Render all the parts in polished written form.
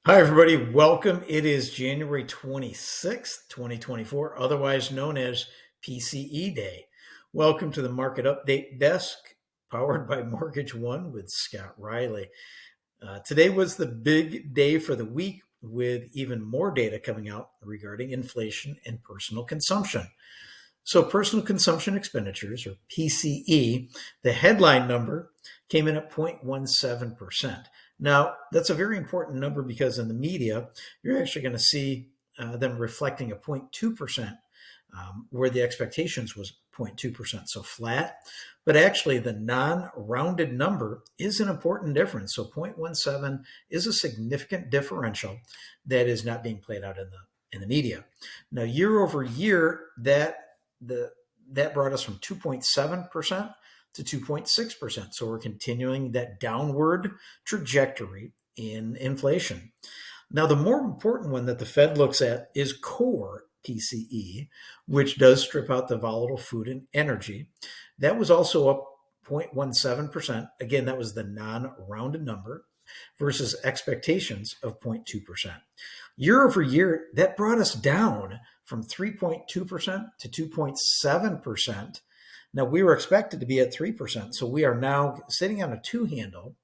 Hi, everybody. Welcome. It is January 26th, 2024, otherwise known as PCE Day. Welcome to the Market Update Desk, powered by Mortgage One with Scott Riley. Today was the big day for the week, with even more data coming out regarding inflation and personal consumption. So, personal consumption expenditures, or PCE, the headline number came in at 0.17%. Now, that's a very important number because in the media, you're actually going to see them reflecting a 0.2%, where the expectations was 0.2%, so flat. But actually, the non-rounded number is an important difference. So 0.17 is a significant differential that is not being played out in the media. Now, year over year, that brought us from 2.7% to 2.6%. So we're continuing that downward trajectory in inflation. Now, the more important one that the Fed looks at is core PCE, which does strip out the volatile food and energy. That was also up 0.17%. Again, that was the non-rounded number versus expectations of 0.2%. Year over year, that brought us down from 3.2% to 2.7%. Now, we were expected to be at 3%, so we are now sitting on a two handle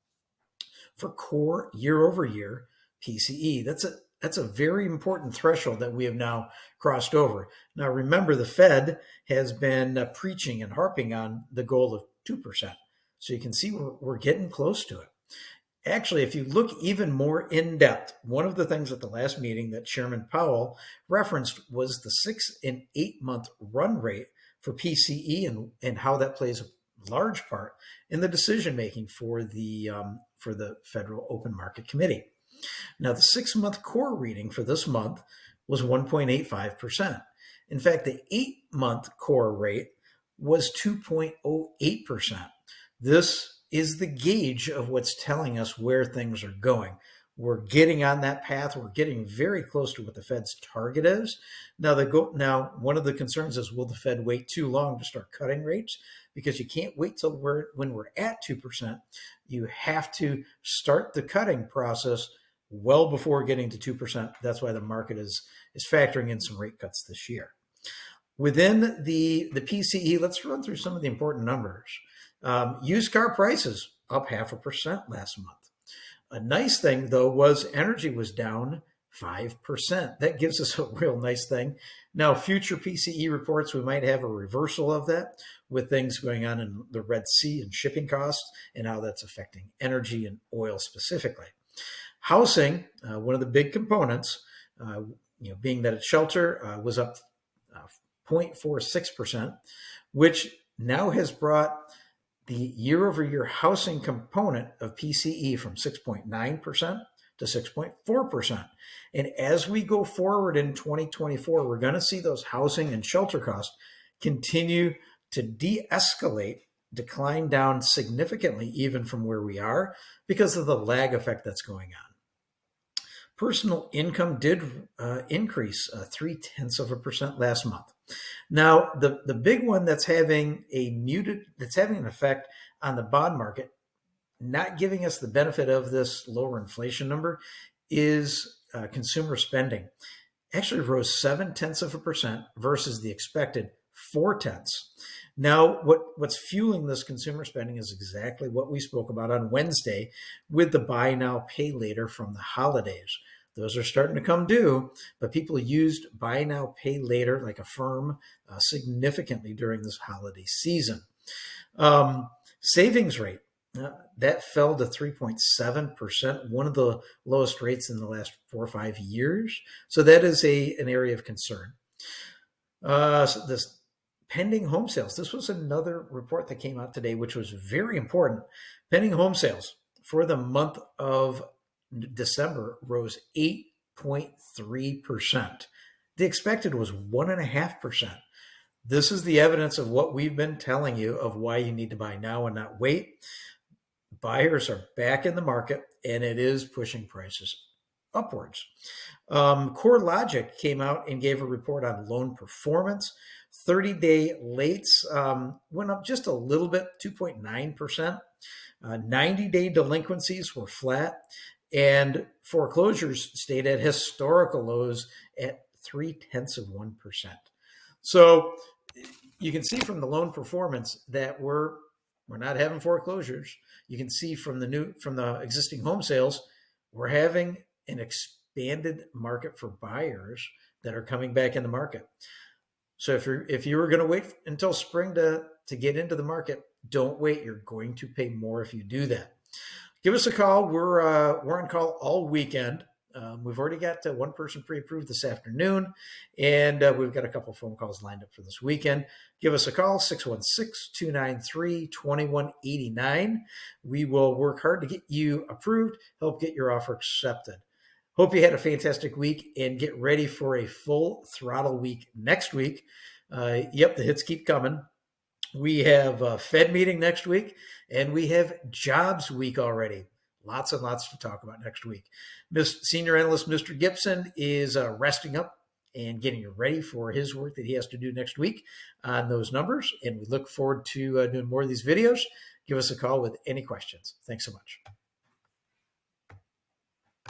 for core year over year PCE. That's a very important threshold that we have now crossed over. Now, remember, the Fed has been preaching and harping on the goal of 2%. So you can see we're getting close to it. Actually, if you look even more in depth, one of the things at the last meeting that Chairman Powell referenced was the 6 and 8 month run rate for PCE and how that plays a large part in the decision making for the Federal Open Market Committee. Now, the 6-month core reading for this month was 1.85%. In fact, the 8-month core rate was 2.08%. This is the gauge of what's telling us where things are going. We're getting on that path. We're getting very close to what the Fed's target is. Now, one of the concerns is, will the Fed wait too long to start cutting rates? Because you can't wait till when we're at 2%. You have to start the cutting process well before getting to 2%. That's why the market is factoring in some rate cuts this year. Within the PCE, let's run through some of the important numbers. Used car prices up 0.5% last month. A nice thing, though, was energy was down 5%. That gives us a real nice thing. Now, future PCE reports, we might have a reversal of that with things going on in the Red Sea and shipping costs and how that's affecting energy and oil specifically. Housing, one of the big components, being that it's shelter, was up 0.46%, which now has brought the year-over-year housing component of PCE from 6.9% to 6.4%. And as we go forward in 2024, we're going to see those housing and shelter costs continue to de-escalate, decline down significantly even from where we are because of the lag effect that's going on. Personal income did increase 0.3% last month. Now, the big one that's having an effect on the bond market, not giving us the benefit of this lower inflation number, is consumer spending. Actually rose 0.7% versus the expected 0.4. Now, what's fueling this consumer spending is exactly what we spoke about on Wednesday with the buy now, pay later from the holidays. Those are starting to come due, but people used buy now, pay later like a firm significantly during this holiday season. Savings rate, that fell to 3.7%, one of the lowest rates in the last 4 or 5 years. So that is an area of concern. So this pending home sales, this was another report that came out today, which was very important. Pending home sales for the month of December rose 8.3%. The expected was 1.5%. This is the evidence of what we've been telling you of why you need to buy now and not wait. Buyers are back in the market, and it is pushing prices upwards. CoreLogic came out and gave a report on loan performance. 30-day lates went up just a little bit, 2.9%. 90-day delinquencies were flat. And foreclosures stayed at historical lows at 0.3%. So you can see from the loan performance that we're not having foreclosures. You can see from the existing home sales, we're having an expanded market for buyers that are coming back in the market. So if you were going to wait until spring to get into the market, don't wait. You're going to pay more if you do that. Give us a call. We're on call all weekend. We've already got one person pre-approved this afternoon, and we've got a couple phone calls lined up for this weekend. Give us a call, 616-293-2189. We will work hard to get you approved, help get your offer accepted. Hope you had a fantastic week, and get ready for a full throttle week next week. Yep, the hits keep coming. We have a Fed meeting next week, and we have jobs week already. Lots and lots to talk about next week. Senior analyst Mr. Gibson is resting up and getting ready for his work that he has to do next week on those numbers. And we look forward to doing more of these videos. Give us a call with any questions. Thanks so much.